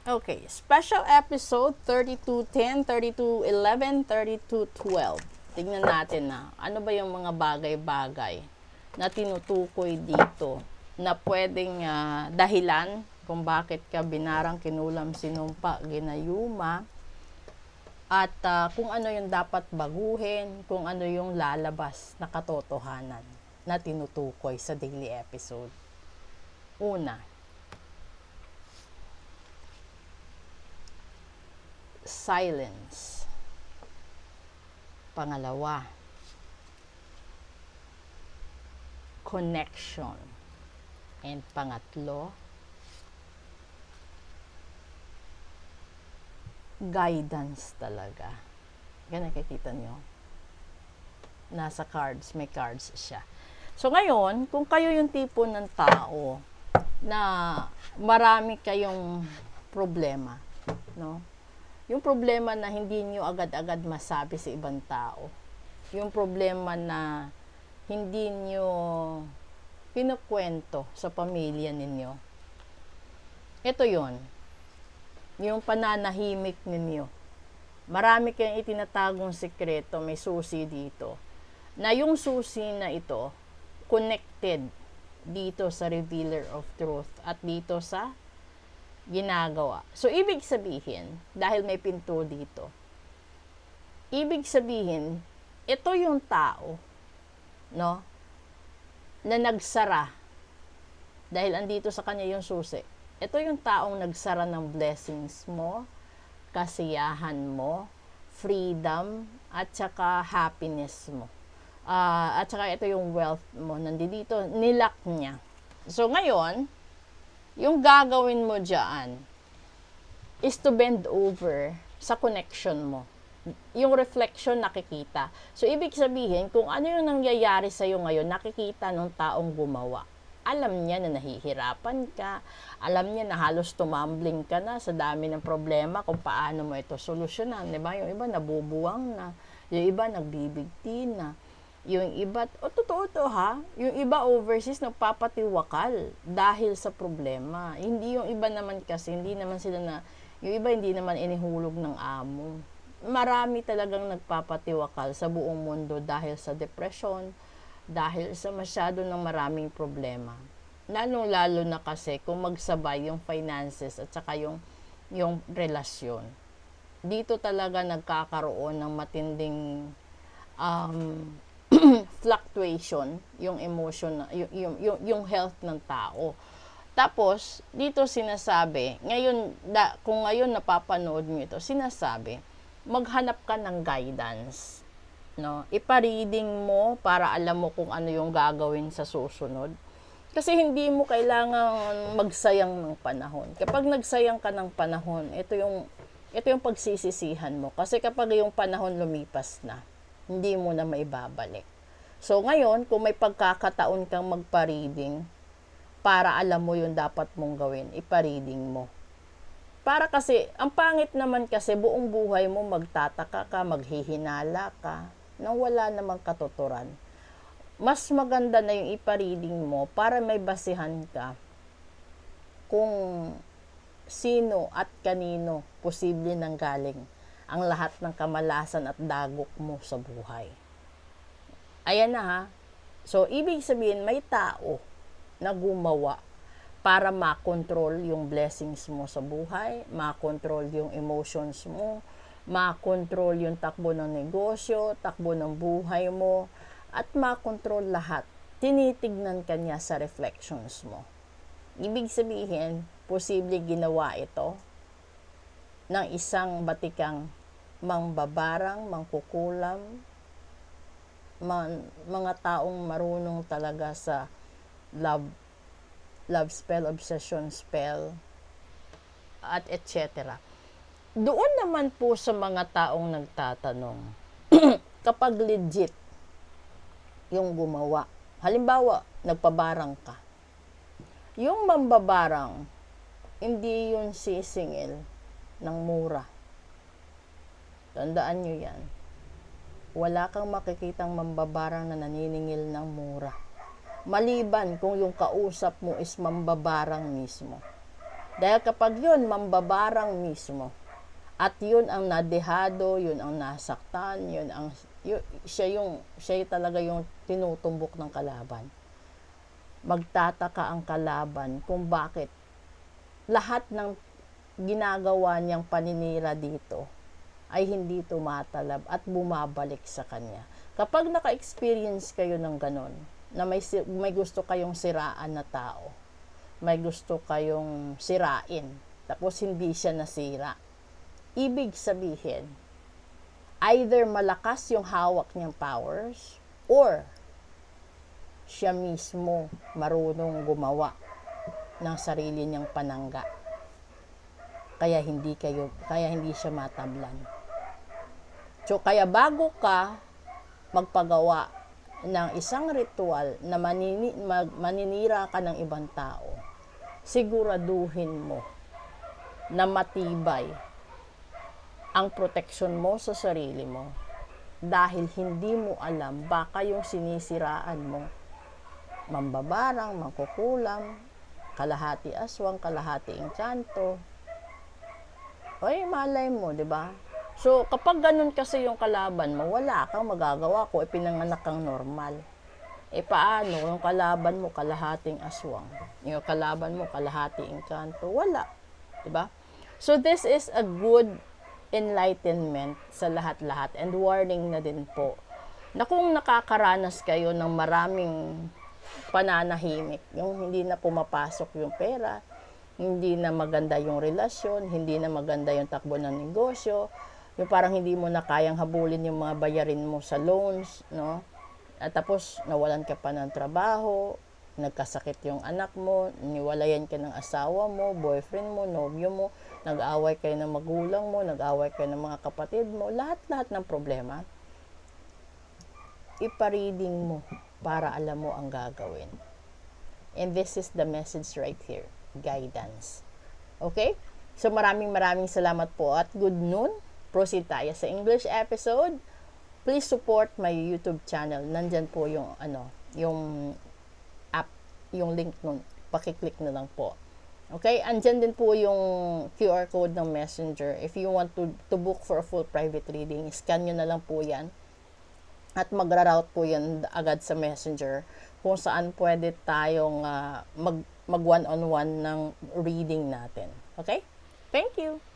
Okay, special episode 3210, 3211, 3212. Tingnan natin na ano ba yung mga bagay-bagay na tinutukoy dito na pwedeng dahilan kung bakit ka binarang, kinulam, sinumpa, ginayuma, at kung ano yung dapat baguhin, kung ano yung lalabas na katotohanan na tinutukoy sa daily episode. Una, silence. Pangalawa, connection. And pangatlo, guidance talaga. Yan, nakikita nyo. Nasa cards, may cards siya. So ngayon, kung kayo yung tipo ng tao na marami kayong problema, no? Yung problema na hindi nyo agad-agad masabi sa ibang tao. Yung problema na hindi nyo pinukwento sa pamilya ninyo. Ito yon, yung pananahimik ninyo. Marami kayong itinatagong sekreto, may susi dito. Na yung susi na ito, connected dito sa revealer of truth at dito sa ginagawa. So, ibig sabihin, dahil may pinto dito, ibig sabihin, ito yung tao, no, na nagsara, dahil andito sa kanya yung susi. Ito yung taong nagsara ng blessings mo, kasiyahan mo, freedom, at saka happiness mo. At saka ito yung wealth mo, nandito, nilak niya. So, ngayon, yung gagawin mo dyan is to bend over sa connection mo. Yung reflection nakikita. So, ibig sabihin, kung ano yung nangyayari sa'yo ngayon, nakikita ng taong gumawa. Alam niya na nahihirapan ka. Alam niya na halos tumambling ka na sa dami ng problema kung paano mo ito solusyonan. Diba? Yung iba nabubuwang na. Yung iba nagbibigti na. Yung iba, totoo to ha, yung iba overseas nagpapatiwakal dahil sa problema. Hindi yung iba naman kasi, hindi naman sila na, yung iba hindi naman inihulog ng amo. Marami talagang nagpapatiwakal sa buong mundo dahil sa depression, dahil sa masyado ng maraming problema. Lalo na kasi kung magsabay yung finances at saka yung relasyon. Dito talaga nagkakaroon ng matinding fluctuation yung emotion, yung health ng tao. Tapos, dito sinasabi, kung ngayon napapanood nyo ito, sinasabi, maghanap ka ng guidance. No? Ipa-reading mo para alam mo kung ano yung gagawin sa susunod. Kasi hindi mo kailangan magsayang ng panahon. Kapag nagsayang ka ng panahon, ito yung pagsisisihan mo. Kasi kapag yung panahon lumipas na, hindi mo na maibabalik. So, ngayon, kung may pagkakataon kang magpa-reading, para alam mo yung dapat mong gawin, ipa-reading mo. Para kasi, ang pangit naman kasi, buong buhay mo magtataka ka, maghihinala ka, nang wala namang katuturan. Mas maganda na yung ipa-reading mo para may basihan ka kung sino at kanino posible nang galing ang lahat ng kamalasan at dagok mo sa buhay. Ayan na ha. So, ibig sabihin, may tao na gumawa para makontrol yung blessings mo sa buhay, makontrol yung emotions mo, makontrol yung takbo ng negosyo, takbo ng buhay mo, at makontrol lahat. Tinitignan ka niya sa reflections mo. Ibig sabihin, posible ginawa ito ng isang batikang mangbabarang, mangkukulam, mga taong marunong talaga sa love spell, obsession spell, at etc. Doon naman po sa mga taong nagtatanong, kapag legit yung gumawa, halimbawa, nagpabarang ka, yung mambabarang, hindi yun sisingil ng mura. Tandaan nyo yan. Wala kang makikitang mambabarang na naniningil ng mura. Maliban kung yung kausap mo is mambabarang mismo. Dahil kapag yun, mambabarang mismo. At yun ang nadehado, yun ang nasaktan, siya talaga yung tinutumbok ng kalaban. Magtataka ang kalaban kung bakit lahat ng ginagawa niyang paninira dito ay hindi tumatalab at bumabalik sa kanya. Kapag naka-experience kayo ng ganon, na may gusto kayong siraan na tao, may gusto kayong sirain, tapos hindi siya nasira, ibig sabihin, either malakas yung hawak niyang powers, or siya mismo marunong gumawa ng sarili niyang panangga. Kaya hindi siya matablan. So, kaya bago ka magpagawa ng isang ritual na maninira ka ng ibang tao, siguraduhin mo na matibay ang proteksyon mo sa sarili mo. Dahil hindi mo alam, baka yung sinisiraan mo, mambabarang, mangkukulam, kalahati aswang, kalahati engkanto. Oy, malay mo, di ba? So, kapag ganun kasi yung kalaban mo, wala kang magagawa kung ipinanganak kang normal. Paano? Yung kalaban mo, kalahating aswang. Yung kalaban mo, kalahati engkanto. Wala. Diba? So, this is a good enlightenment sa lahat-lahat. And warning na din po, na kung nakakaranas kayo ng maraming pananahimik, yung hindi na pumapasok yung pera, hindi na maganda yung relasyon, hindi na maganda yung takbo ng negosyo, yung parang hindi mo na kayang habulin yung mga bayarin mo sa loans, no? At tapos nawalan ka pa ng trabaho, nagkasakit yung anak mo, niwalayan ka ng asawa mo, boyfriend mo, nobyo mo, nag-away kayo ng magulang mo, nag-away kayo ng mga kapatid mo, lahat-lahat ng problema, ipa-reading mo para alam mo ang gagawin. And this is the message right here, guidance. Okay? So maraming salamat po at good noon. Proceed tayo sa English episode. Please support my YouTube channel. Nandyan po yung yung app, yung link nun. Paki-click na lang po. Okay? Andyan din po yung QR code ng Messenger. If you want to book for a full private reading, scan nyo na lang po yan. At magra-route po yan agad sa Messenger kung saan pwede tayong mag one-on-one ng reading natin. Okay? Thank you!